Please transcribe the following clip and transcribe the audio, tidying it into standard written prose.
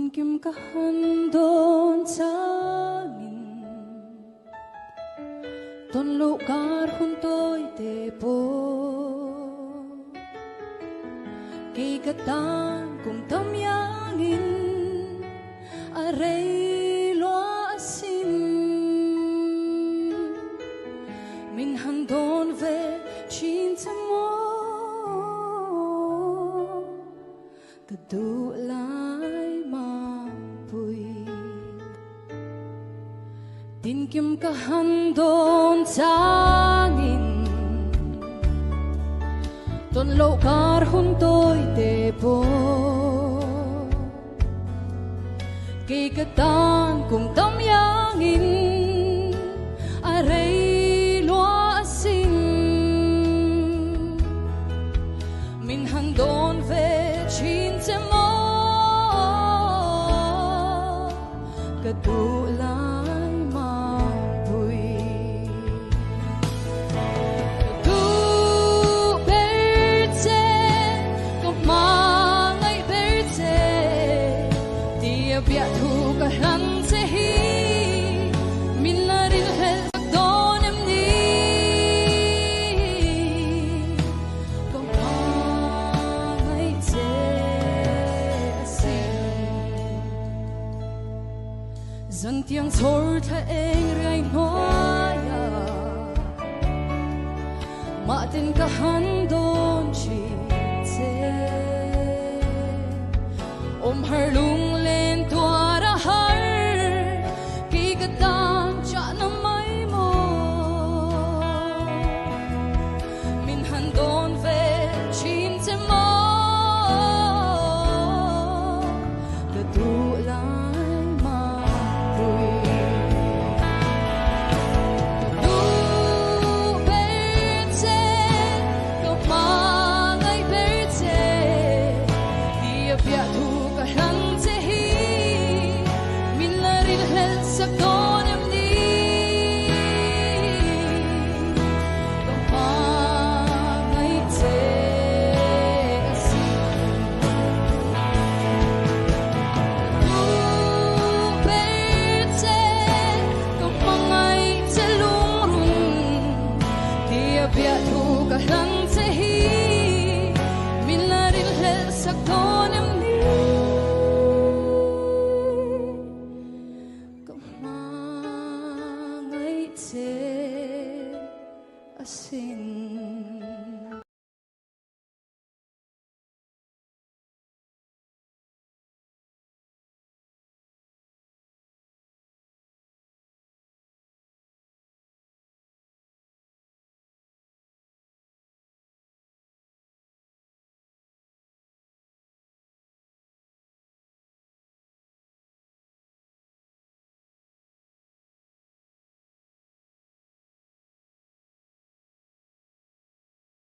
Tin kim ka handon sangin Ton lugar junto'y tepo Kay katang kung tamyangin Aray lo asin Min handon ve cinta mo Kadulay mapuy Tin kim ka handon sangin Ton lugar junto'y tepo Kay katan kung tamyangin Aray lo asin Min handon ve cinta mo Kadulay mapuy Kadu berte Kamangay berte Di abiyat hukahan sehi Minaril hel sakdonem ni Kamangay te asin Zantiang sor ta eng ray noya Matin ka handon chite har lung lên tua har Ki katang cha na may mo Min handon ve chinte mo Kadulay mapuy Kadu berte Kamangay berte Di abiyat hukahan sehi Minaril hel sakdonem ni Kamangay te asin Kadu berte Kamangay te lungrun Di abiyat hukahan sehi Minaril hel sakdonem ni Kamangay te asin